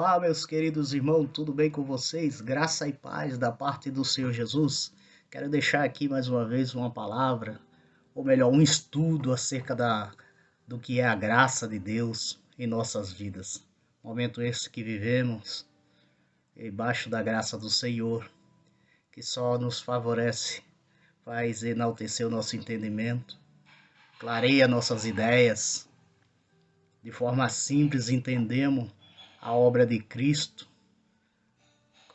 Olá, meus queridos irmãos, tudo bem com vocês? Graça e paz da parte do Senhor Jesus. Quero deixar aqui mais uma vez uma palavra, ou melhor, um estudo acerca do que é a graça de Deus em nossas vidas. Momento esse que vivemos, debaixo da graça do Senhor, que só nos favorece, faz enaltecer o nosso entendimento, clareia nossas ideias. De forma simples entendemos a obra de Cristo,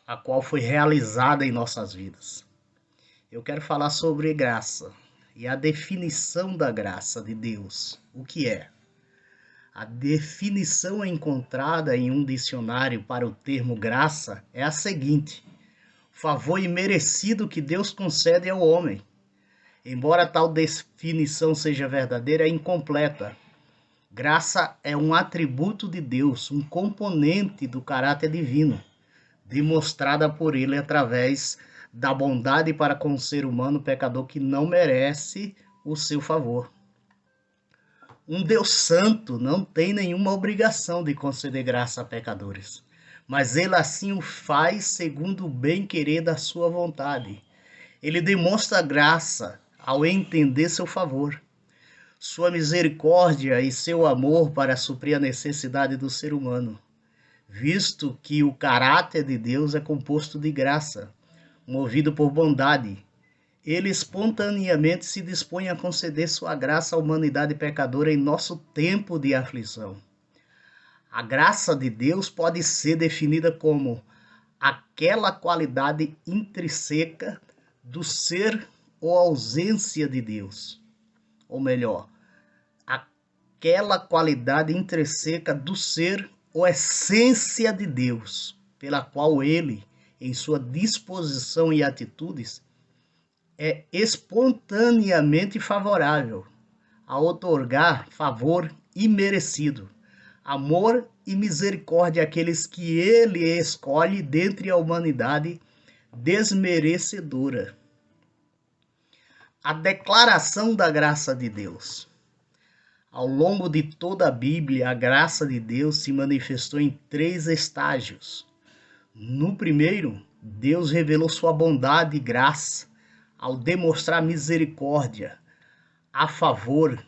a qual foi realizada em nossas vidas. Eu quero falar sobre graça e a definição da graça de Deus. O que é? A definição encontrada em um dicionário para o termo graça é a seguinte: favor imerecido que Deus concede ao homem. Embora tal definição seja verdadeira, é incompleta. Graça é um atributo de Deus, um componente do caráter divino, demonstrada por ele através da bondade para com o ser humano pecador que não merece o seu favor. Um Deus santo não tem nenhuma obrigação de conceder graça a pecadores, mas ele assim o faz segundo o bem-querer da sua vontade. Ele demonstra graça ao entender seu favor, sua misericórdia e seu amor para suprir a necessidade do ser humano, visto que o caráter de Deus é composto de graça, movido por bondade. Ele espontaneamente se dispõe a conceder sua graça à humanidade pecadora em nosso tempo de aflição. A graça de Deus pode ser definida como aquela qualidade intrínseca do ser ou ausência de Deus, ou melhor, aquela qualidade intrínseca do ser ou essência de Deus, pela qual ele, em sua disposição e atitudes, é espontaneamente favorável a outorgar favor imerecido, amor e misericórdia àqueles que ele escolhe dentre a humanidade desmerecedora. A declaração da graça de Deus. Ao longo de toda a Bíblia, a graça de Deus se manifestou em 3 estágios. No primeiro, Deus revelou sua bondade e graça ao demonstrar misericórdia, a favor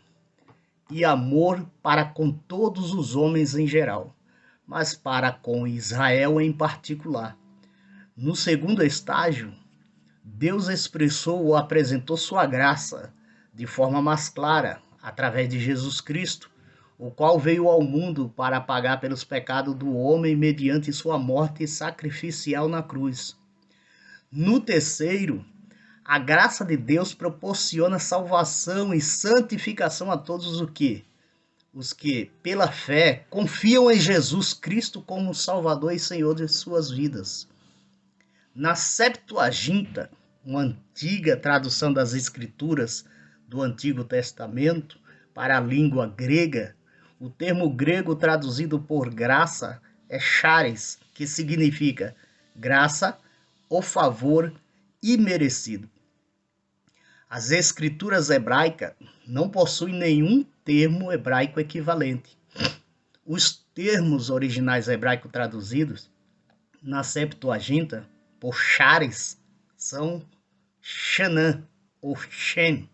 e amor para com todos os homens em geral, mas para com Israel em particular. No segundo estágio, Deus expressou ou apresentou sua graça de forma mais clara, através de Jesus Cristo, o qual veio ao mundo para pagar pelos pecados do homem mediante sua morte sacrificial na cruz. No terceiro, a graça de Deus proporciona salvação e santificação a todos os que, pela fé, confiam em Jesus Cristo como Salvador e Senhor de suas vidas. Na Septuaginta, uma antiga tradução das Escrituras do Antigo Testamento para a língua grega, o termo grego traduzido por graça é charis, que significa graça ou favor imerecido. As escrituras hebraicas não possuem nenhum termo hebraico equivalente. Os termos originais hebraicos traduzidos na Septuaginta por charis são shanã ou shen,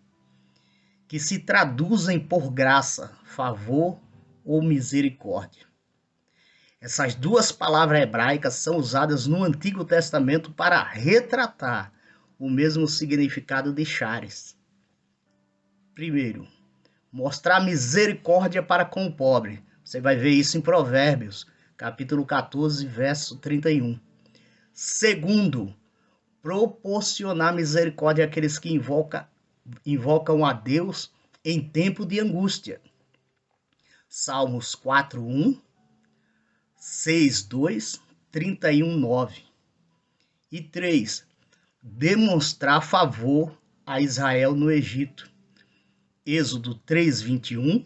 que se traduzem por graça, favor ou misericórdia. Essas duas palavras hebraicas são usadas no Antigo Testamento para retratar o mesmo significado de charis. Primeiro, mostrar misericórdia para com o pobre. Você vai ver isso em Provérbios, capítulo 14, verso 31. Segundo, proporcionar misericórdia àqueles que invocam a Deus em tempo de angústia. Salmos 4:1, 6:2, 31:9. E 3. Demonstrar favor a Israel no Egito. Êxodo 3:21,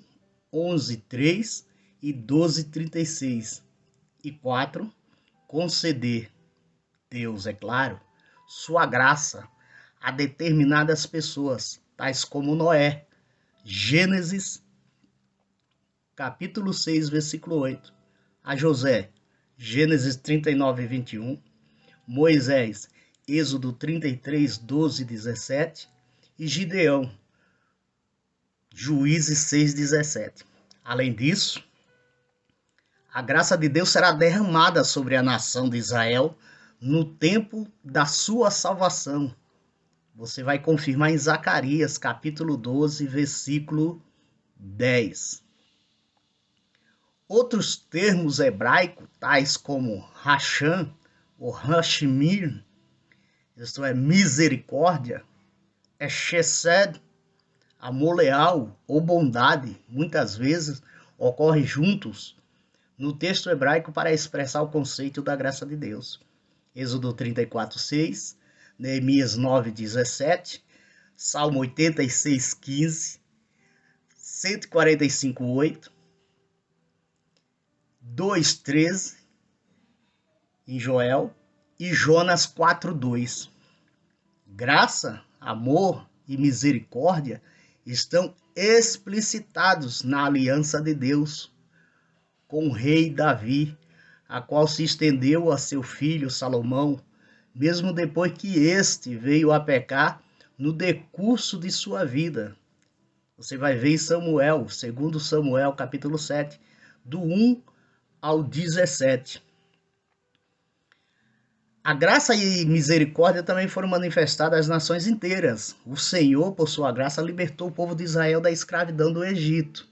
11:3 e 12:36. E 4. Conceder, Deus é claro, sua graça a determinadas pessoas, tais como Noé. Gênesis, capítulo 6, versículo 8. A José. Gênesis 39, 21. Moisés, Êxodo 33, 12 e 17. E Gideão, Juízes 6, 17. Além disso, a graça de Deus será derramada sobre a nação de Israel no tempo da sua salvação. Você vai confirmar em Zacarias, capítulo 12, versículo 10. Outros termos hebraicos, tais como Racham ou Rashmir, isto é, misericórdia, é Chesed, amor leal ou bondade, muitas vezes ocorre juntos no texto hebraico para expressar o conceito da graça de Deus. Êxodo 34, 6, Neemias 9, 17, Salmo 86, 15, 145, 8, 2, 13, em Joel, e Jonas 4, 2. Graça, amor e misericórdia estão explicitados na aliança de Deus com o rei Davi, a qual se estendeu a seu filho Salomão, mesmo depois que este veio a pecar no decurso de sua vida. Você vai ver em Samuel, 2 Samuel, capítulo 7, do 1 ao 17. A graça e misericórdia também foram manifestadas às nações inteiras. O Senhor, por sua graça, libertou o povo de Israel da escravidão do Egito.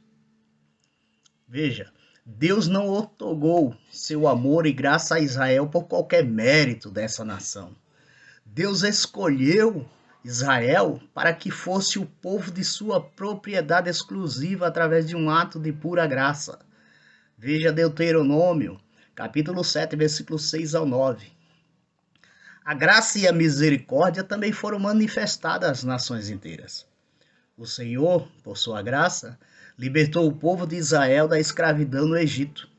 Veja, Deus não outorgou seu amor e graça a Israel por qualquer mérito dessa nação. Deus escolheu Israel para que fosse o povo de sua propriedade exclusiva através de um ato de pura graça. Veja Deuteronômio, capítulo 7, versículos 6 ao 9. A graça e a misericórdia também foram manifestadas às nações inteiras. O Senhor, por sua graça, libertou o povo de Israel da escravidão no Egito.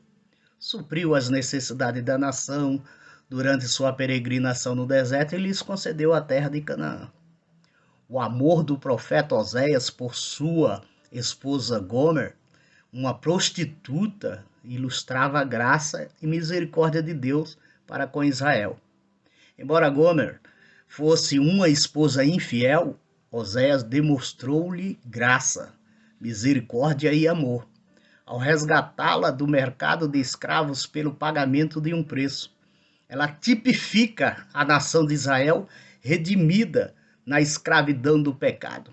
Supriu as necessidades da nação durante sua peregrinação no deserto e lhes concedeu a terra de Canaã. O amor do profeta Oséias por sua esposa Gomer, uma prostituta, ilustrava a graça e misericórdia de Deus para com Israel. Embora Gomer fosse uma esposa infiel, Oséias demonstrou-lhe graça, misericórdia e amor, ao resgatá-la do mercado de escravos pelo pagamento de um preço. Ela tipifica a nação de Israel redimida na escravidão do pecado.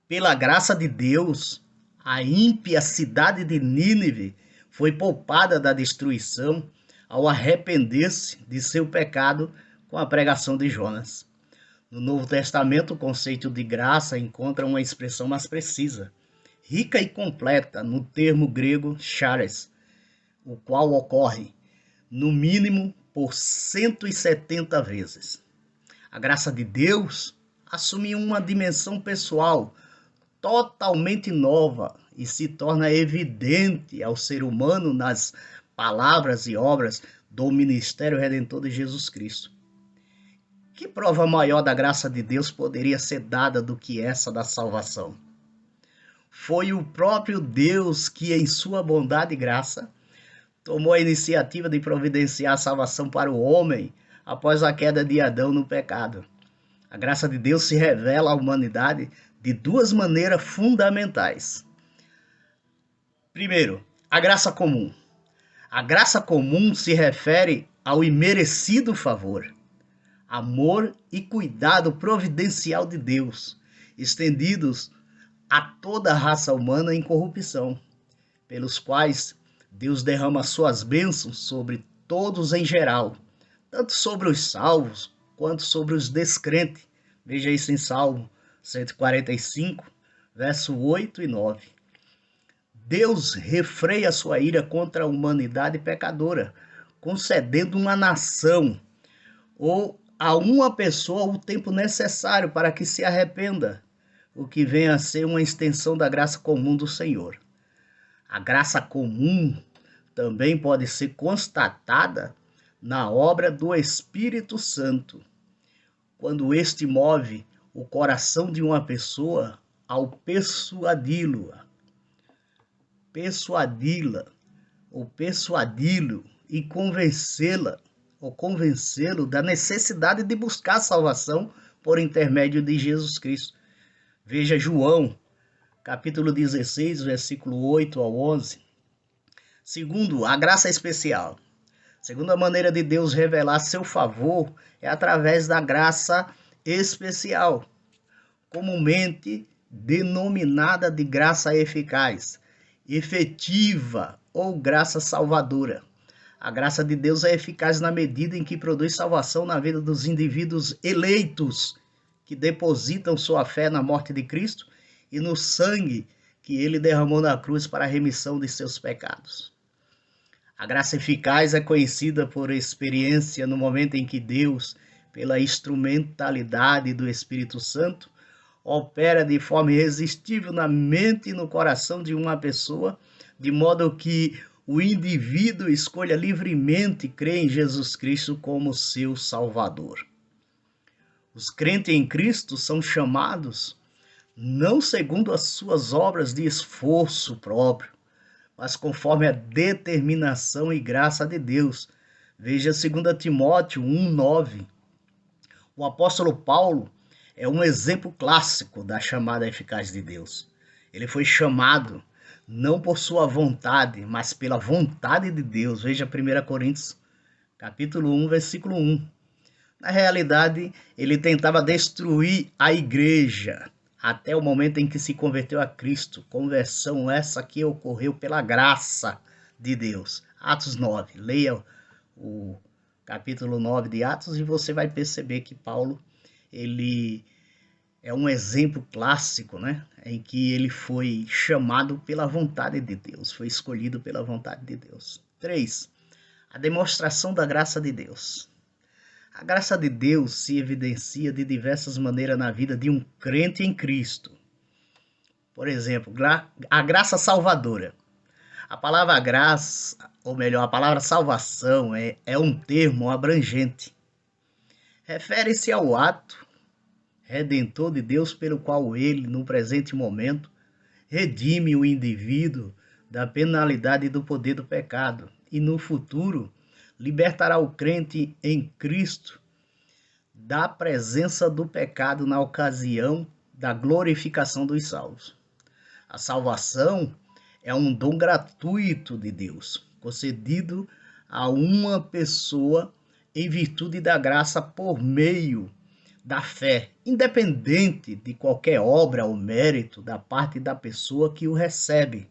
Pela graça de Deus, a ímpia cidade de Nínive foi poupada da destruição ao arrepender-se de seu pecado com a pregação de Jonas. No Novo Testamento, o conceito de graça encontra uma expressão mais precisa, rica e completa no termo grego charis, o qual ocorre, no mínimo, por 170 vezes. A graça de Deus assume uma dimensão pessoal totalmente nova e se torna evidente ao ser humano nas palavras e obras do ministério redentor de Jesus Cristo. Que prova maior da graça de Deus poderia ser dada do que essa da salvação? Foi o próprio Deus que, em sua bondade e graça, tomou a iniciativa de providenciar a salvação para o homem após a queda de Adão no pecado. A graça de Deus se revela à humanidade de duas maneiras fundamentais. Primeiro, a graça comum. A graça comum se refere ao imerecido favor, amor e cuidado providencial de Deus, estendidos a toda a raça humana em corrupção, pelos quais Deus derrama suas bênçãos sobre todos em geral, tanto sobre os salvos quanto sobre os descrentes. Veja isso em Salmo 145, verso 8 e 9. Deus refreia sua ira contra a humanidade pecadora, concedendo uma nação ou a uma pessoa o tempo necessário para que se arrependa, o que vem a ser uma extensão da graça comum do Senhor. A graça comum também pode ser constatada na obra do Espírito Santo, quando este move o coração de uma pessoa ao persuadi-la ou persuadi-lo e convencê-la ou convencê-lo da necessidade de buscar salvação por intermédio de Jesus Cristo. Veja João, capítulo 16, versículo 8 ao 11. Segundo, a graça especial. Segunda maneira de Deus revelar seu favor é através da graça especial, comumente denominada de graça eficaz, efetiva ou graça salvadora. A graça de Deus é eficaz na medida em que produz salvação na vida dos indivíduos eleitos que depositam sua fé na morte de Cristo e no sangue que ele derramou na cruz para a remissão de seus pecados. A graça eficaz é conhecida por experiência no momento em que Deus, pela instrumentalidade do Espírito Santo, opera de forma irresistível na mente e no coração de uma pessoa, de modo que o indivíduo escolha livremente crer em Jesus Cristo como seu Salvador. Os crentes em Cristo são chamados não segundo as suas obras de esforço próprio, mas conforme a determinação e graça de Deus. Veja 2 Timóteo 1,9. O apóstolo Paulo é um exemplo clássico da chamada eficaz de Deus. Ele foi chamado não por sua vontade, mas pela vontade de Deus. Veja 1 Coríntios, capítulo 1, versículo 1. Na realidade, ele tentava destruir a igreja até o momento em que se converteu a Cristo. Conversão essa que ocorreu pela graça de Deus. Atos 9. Leia o capítulo 9 de Atos e você vai perceber que Paulo, ele é um exemplo clássico, né? Em que ele foi chamado pela vontade de Deus, foi escolhido pela vontade de Deus. 3. A demonstração da graça de Deus. A graça de Deus se evidencia de diversas maneiras na vida de um crente em Cristo. Por exemplo, a graça salvadora. A palavra graça, ou melhor, a palavra salvação é um termo abrangente. Refere-se ao ato redentor de Deus pelo qual ele, no presente momento, redime o indivíduo da penalidade e do poder do pecado e no futuro libertará o crente em Cristo da presença do pecado na ocasião da glorificação dos salvos. A salvação é um dom gratuito de Deus, concedido a uma pessoa em virtude da graça por meio da fé, independente de qualquer obra ou mérito da parte da pessoa que o recebe.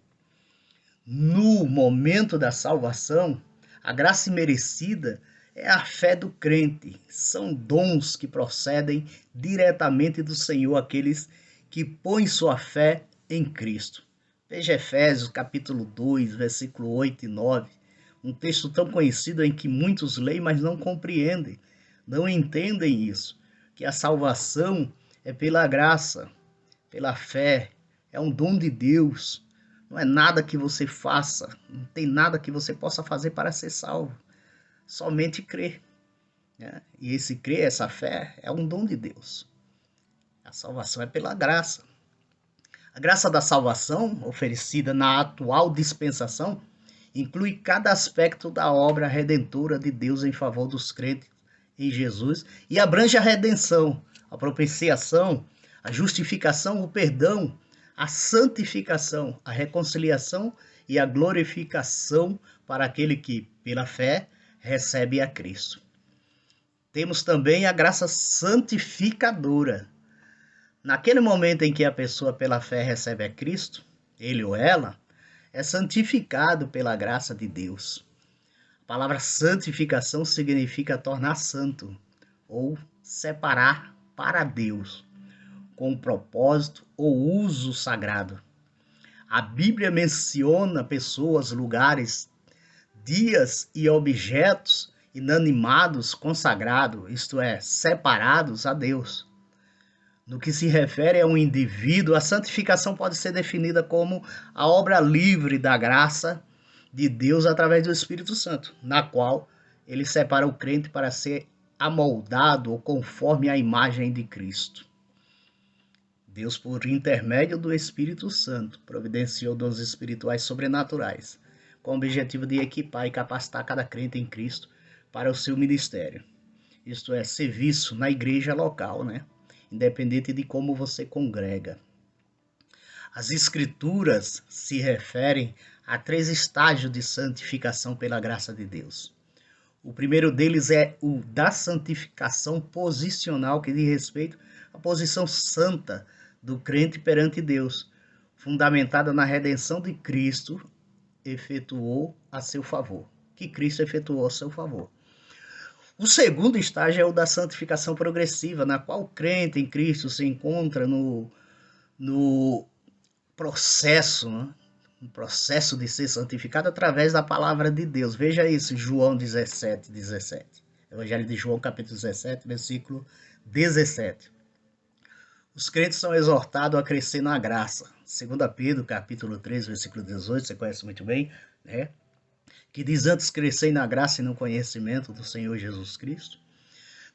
No momento da salvação, a graça imerecida é a fé do crente. São dons que procedem diretamente do Senhor àqueles que põem sua fé em Cristo. Veja Efésios capítulo 2, versículo 8 e 9. Um texto tão conhecido em que muitos leem, mas não compreendem, não entendem isso. Que a salvação é pela graça, pela fé, é um dom de Deus. Não é nada que você faça, não tem nada que você possa fazer para ser salvo. Somente crer. Né? E esse crer, essa fé, é um dom de Deus. A salvação é pela graça. A graça da salvação, oferecida na atual dispensação, inclui cada aspecto da obra redentora de Deus em favor dos crentes em Jesus e abrange a redenção, a propiciação, a justificação, o perdão, a santificação, a reconciliação e a glorificação para aquele que, pela fé, recebe a Cristo. Temos também a graça santificadora. Naquele momento em que a pessoa, pela fé, recebe a Cristo, ele ou ela, é santificado pela graça de Deus. A palavra santificação significa tornar santo ou separar para Deus, com propósito ou uso sagrado. A Bíblia menciona pessoas, lugares, dias e objetos inanimados consagrados, isto é, separados a Deus. No que se refere a um indivíduo, a santificação pode ser definida como a obra livre da graça de Deus através do Espírito Santo, na qual ele separa o crente para ser amoldado ou conforme a imagem de Cristo. Deus, por intermédio do Espírito Santo, providenciou dons espirituais sobrenaturais com o objetivo de equipar e capacitar cada crente em Cristo para o seu ministério. Isto é, serviço na igreja local, né? Independente de como você congrega. As Escrituras se referem a 3 estágios de santificação pela graça de Deus. O primeiro deles é o da santificação posicional, que diz respeito à posição santa do crente perante Deus, fundamentada na redenção de Cristo, efetuou a seu favor. Que Cristo efetuou a seu favor. O segundo estágio é o da santificação progressiva, na qual o crente em Cristo se encontra no processo, né? Um processo de ser santificado através da palavra de Deus. Veja isso, João 17. Evangelho de João, capítulo 17, versículo 17. Os crentes são exortados a crescer na graça. 2 Pedro, capítulo 3, versículo 18, você conhece muito bem, né? Que diz: antes crescer na graça e no conhecimento do Senhor Jesus Cristo.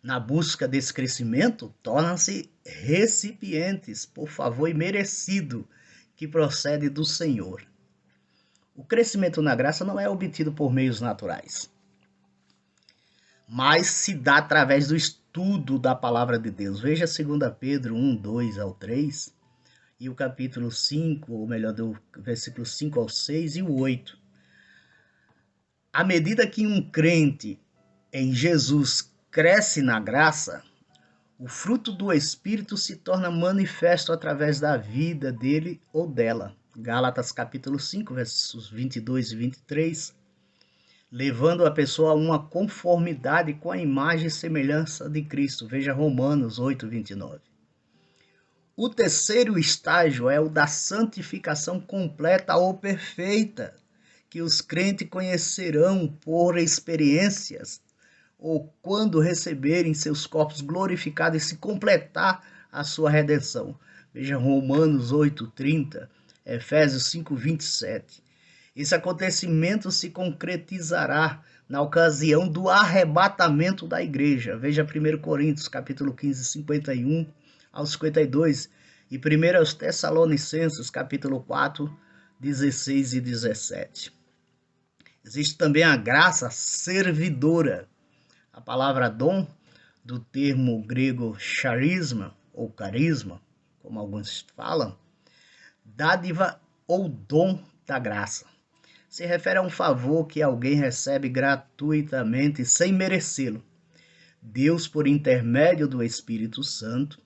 Na busca desse crescimento, tornam-se recipientes, por favor imerecido, que procede do Senhor. O crescimento na graça não é obtido por meios naturais, mas se dá através do estudo da palavra de Deus. Veja 2 Pedro 1, 2 ao 3, e o capítulo 5, ou melhor, do versículo 5 ao 6 e o 8. À medida que um crente em Jesus cresce na graça, o fruto do Espírito se torna manifesto através da vida dele ou dela. Gálatas capítulo 5, versos 22 e 23, levando a pessoa a uma conformidade com a imagem e semelhança de Cristo. Veja Romanos 8, 29. O terceiro estágio é o da santificação completa ou perfeita, que os crentes conhecerão por experiências, ou quando receberem seus corpos glorificados e se completar a sua redenção. Veja Romanos 8, 30, Efésios 5, 27. Esse acontecimento se concretizará na ocasião do arrebatamento da igreja. Veja 1 Coríntios, capítulo 15, 51 ao 52, e 1 Tessalonicenses, capítulo 4, 16 e 17. Existe também a graça servidora. A palavra dom, do termo grego charisma, ou carisma, como alguns falam, dádiva ou dom da graça. Se refere a um favor que alguém recebe gratuitamente sem merecê-lo. Deus, por intermédio do Espírito Santo,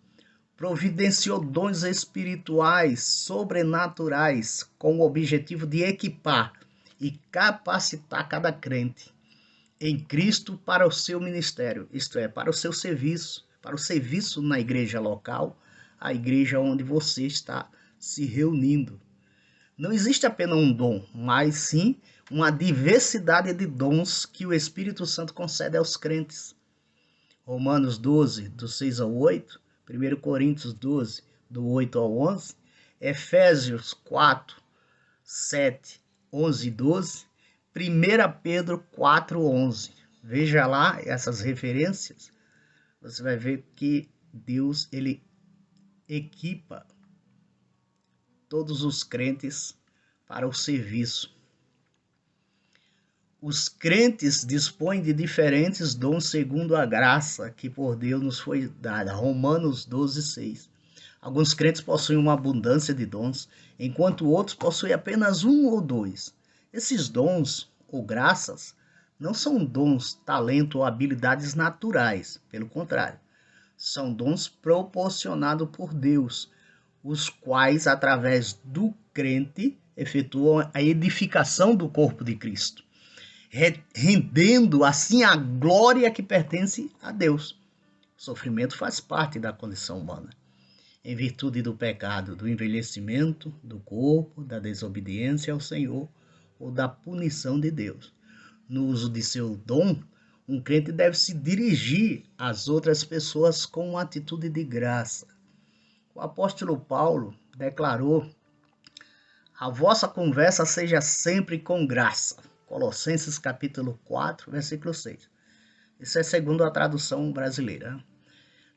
providenciou dons espirituais sobrenaturais com o objetivo de equipar e capacitar cada crente em Cristo para o seu ministério, isto é, para o seu serviço, para o serviço na igreja local, a igreja onde você está se reunindo. Não existe apenas um dom, mas sim uma diversidade de dons que o Espírito Santo concede aos crentes. Romanos 12, do 6 ao 8, 1 Coríntios 12, do 8 ao 11, Efésios 4, 7, 11 e 12, 1 Pedro 4, 11. Veja lá essas referências, você vai ver que Deus, ele equipa todos os crentes para o serviço. Os crentes dispõem de diferentes dons segundo a graça que por Deus nos foi dada. Romanos 12, 6. Alguns crentes possuem uma abundância de dons, enquanto outros possuem apenas um ou dois. Esses dons, ou graças, não são dons, talento ou habilidades naturais. Pelo contrário, são dons proporcionados por Deus, os quais, através do crente, efetuam a edificação do corpo de Cristo, rendendo assim a glória que pertence a Deus. O sofrimento faz parte da condição humana, em virtude do pecado, do envelhecimento do corpo, da desobediência ao Senhor ou da punição de Deus. No uso de seu dom, um crente deve se dirigir às outras pessoas com uma atitude de graça. O apóstolo Paulo declarou: a vossa conversa seja sempre com graça. Colossenses capítulo 4, versículo 6. Isso é segundo a tradução brasileira.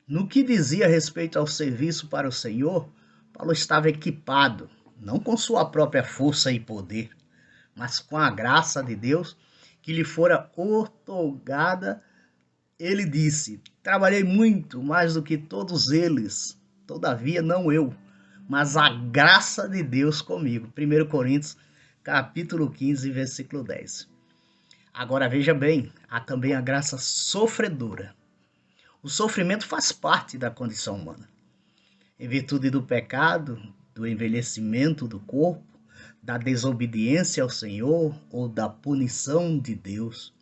No que dizia respeito ao serviço para o Senhor, Paulo estava equipado, não com sua própria força e poder, mas com a graça de Deus que lhe fora outorgada, ele disse: trabalhei muito mais do que todos eles, todavia não eu, mas a graça de Deus comigo. 1 Coríntios, capítulo 15, versículo 10. Agora veja bem, há também a graça sofredora. O sofrimento faz parte da condição humana. Em virtude do pecado, do envelhecimento do corpo, da desobediência ao Senhor ou da punição de Deus,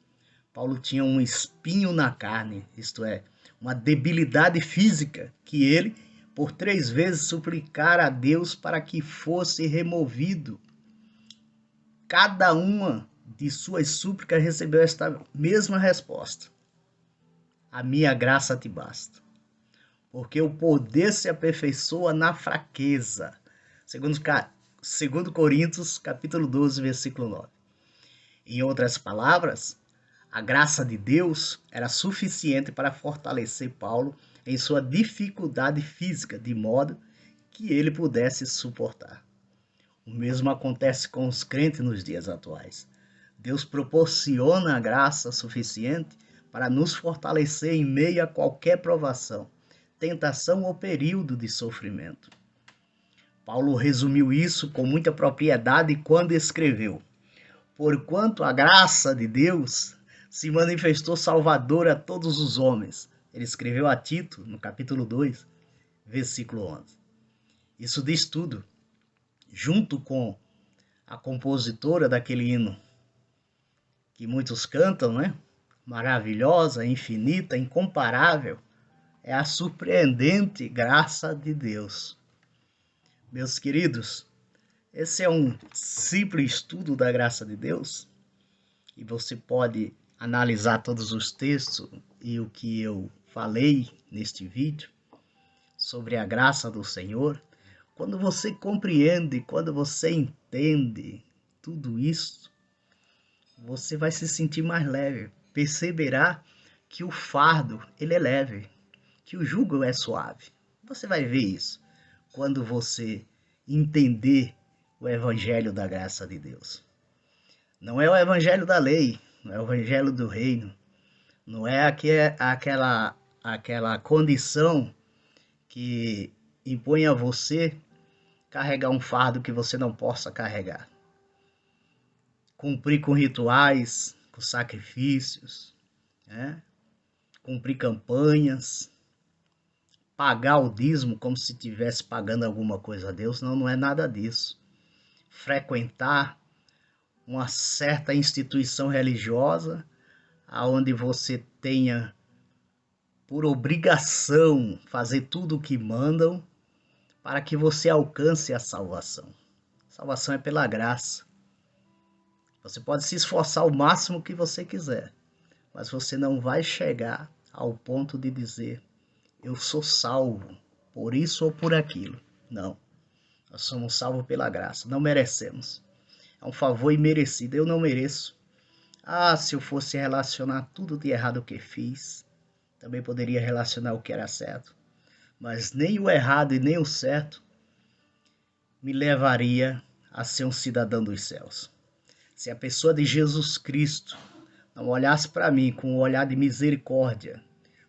Paulo tinha um espinho na carne, isto é, uma debilidade física que ele, por 3 vezes, suplicara a Deus para que fosse removido. Cada uma de suas súplicas recebeu esta mesma resposta: a minha graça te basta, porque o poder se aperfeiçoa na fraqueza. Segundo Coríntios, capítulo 12, versículo 9. Em outras palavras, a graça de Deus era suficiente para fortalecer Paulo em sua dificuldade física, de modo que ele pudesse suportar. O mesmo acontece com os crentes nos dias atuais. Deus proporciona a graça suficiente para nos fortalecer em meio a qualquer provação, tentação ou período de sofrimento. Paulo resumiu isso com muita propriedade quando escreveu: porquanto a graça de Deus se manifestou salvadora a todos os homens. Ele escreveu a Tito, no capítulo 2, versículo 11. Isso diz tudo. Junto com a compositora daquele hino que muitos cantam, né? Maravilhosa, infinita, incomparável, é a surpreendente graça de Deus. Meus queridos, esse é um simples estudo da graça de Deus e você pode analisar todos os textos e o que eu falei neste vídeo sobre a graça do Senhor. Quando você compreende, quando você entende tudo isso, você vai se sentir mais leve. Perceberá que o fardo ele é leve, que o jugo é suave. Você vai ver isso quando você entender o evangelho da graça de Deus. Não é o evangelho da lei, não é o evangelho do reino, não é aquela condição que impõe a você carregar um fardo que você não possa carregar. Cumprir com rituais, com sacrifícios, né? Cumprir campanhas, pagar o dízimo como se estivesse pagando alguma coisa a Deus. Não, não é nada disso. Frequentar uma certa instituição religiosa, aonde você tenha por obrigação fazer tudo o que mandam para que você alcance a salvação. Salvação é pela graça. Você pode se esforçar o máximo que você quiser, mas você não vai chegar ao ponto de dizer: eu sou salvo por isso ou por aquilo. Não. Nós somos salvos pela graça. Não merecemos. É um favor imerecido. Eu não mereço. Ah, se eu fosse relacionar tudo de errado que fiz, também poderia relacionar o que era certo. Mas nem o errado e nem o certo me levaria a ser um cidadão dos céus. Se a pessoa de Jesus Cristo não olhasse para mim com um olhar de misericórdia,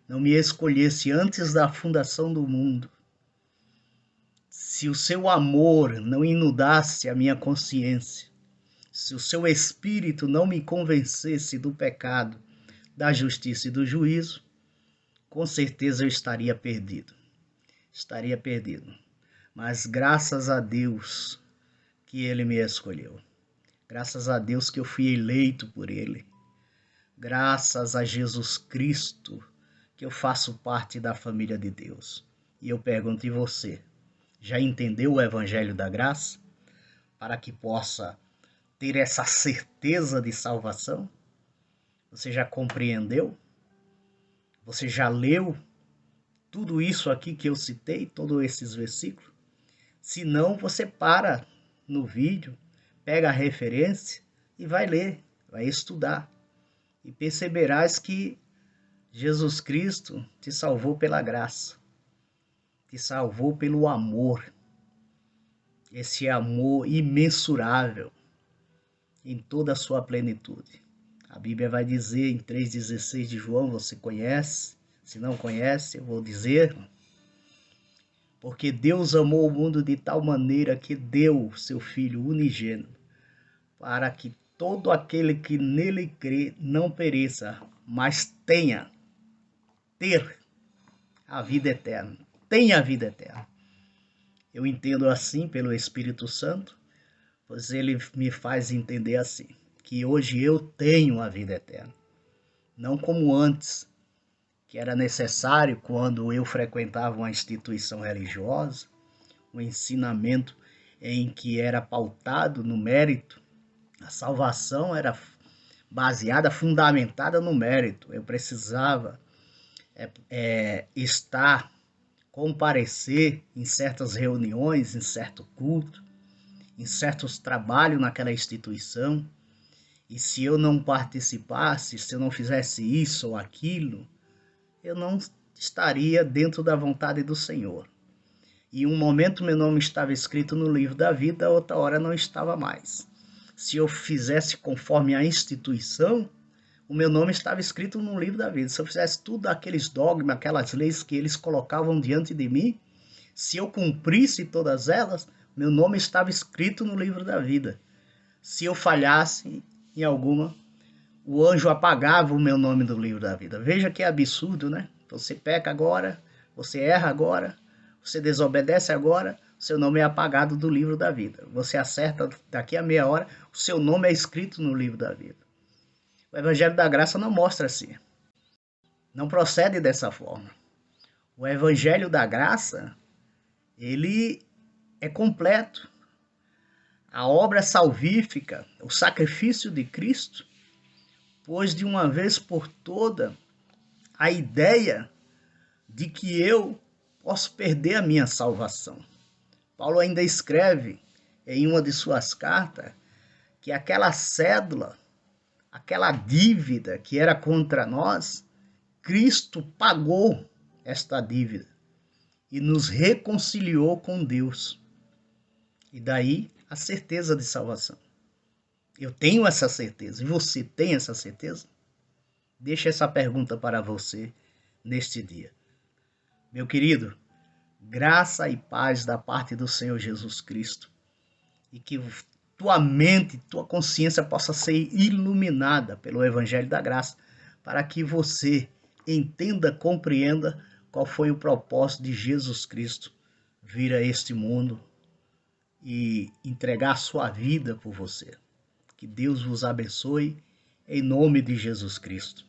não me escolhesse antes da fundação do mundo, se o seu amor não inundasse a minha consciência, se o seu espírito não me convencesse do pecado, da justiça e do juízo, com certeza eu estaria perdido. Estaria perdido. Mas graças a Deus que Ele me escolheu. Graças a Deus que eu fui eleito por Ele. Graças a Jesus Cristo que eu faço parte da família de Deus. E eu pergunto, e você? Já entendeu o Evangelho da Graça? Para que possa ter essa certeza de salvação? Você já compreendeu? Você já leu tudo isso aqui que eu citei, todos esses versículos? Se não, você para no vídeo, pega a referência e vai ler, vai estudar. E perceberás que Jesus Cristo te salvou pela graça, te salvou pelo amor, esse amor imensurável, em toda a sua plenitude. A Bíblia vai dizer em 3,16 de João, você conhece? Se não conhece, eu vou dizer. Porque Deus amou o mundo de tal maneira que deu seu Filho unigênito, para que todo aquele que nele crê não pereça, mas ter a vida eterna. Tenha a vida eterna. Eu entendo assim pelo Espírito Santo, pois ele me faz entender assim, que hoje eu tenho a vida eterna. Não como antes, que era necessário quando eu frequentava uma instituição religiosa, um ensinamento em que era pautado no mérito. A salvação era baseada, fundamentada no mérito. Eu precisava estar, comparecer em certas reuniões, em certo culto, em certos trabalhos naquela instituição. E se eu não participasse, se eu não fizesse isso ou aquilo, eu não estaria dentro da vontade do Senhor. E um momento meu nome estava escrito no livro da vida, outra hora não estava mais. Se eu fizesse conforme a instituição, o meu nome estava escrito no livro da vida. Se eu fizesse tudo aqueles dogmas, aquelas leis que eles colocavam diante de mim, se eu cumprisse todas elas, meu nome estava escrito no livro da vida. Se eu falhasse em alguma, o anjo apagava o meu nome do livro da vida. Veja que absurdo, né? Você peca agora, você erra agora, você desobedece agora, seu nome é apagado do livro da vida. Você acerta daqui a meia hora, o seu nome é escrito no livro da vida. O Evangelho da Graça não mostra assim. Não procede dessa forma. O Evangelho da Graça, ele é completo. A obra salvífica, o sacrifício de Cristo, pôs de uma vez por toda a ideia de que eu posso perder a minha salvação. Paulo ainda escreve em uma de suas cartas que aquela cédula, aquela dívida que era contra nós, Cristo pagou esta dívida e nos reconciliou com Deus. E daí a certeza de salvação. Eu tenho essa certeza. E você tem essa certeza? Deixa essa pergunta para você neste dia. Meu querido, graça e paz da parte do Senhor Jesus Cristo. E que tua mente, tua consciência possa ser iluminada pelo Evangelho da Graça, para que você entenda, compreenda qual foi o propósito de Jesus Cristo vir a este mundo e entregar sua vida por você. Que Deus vos abençoe, em nome de Jesus Cristo.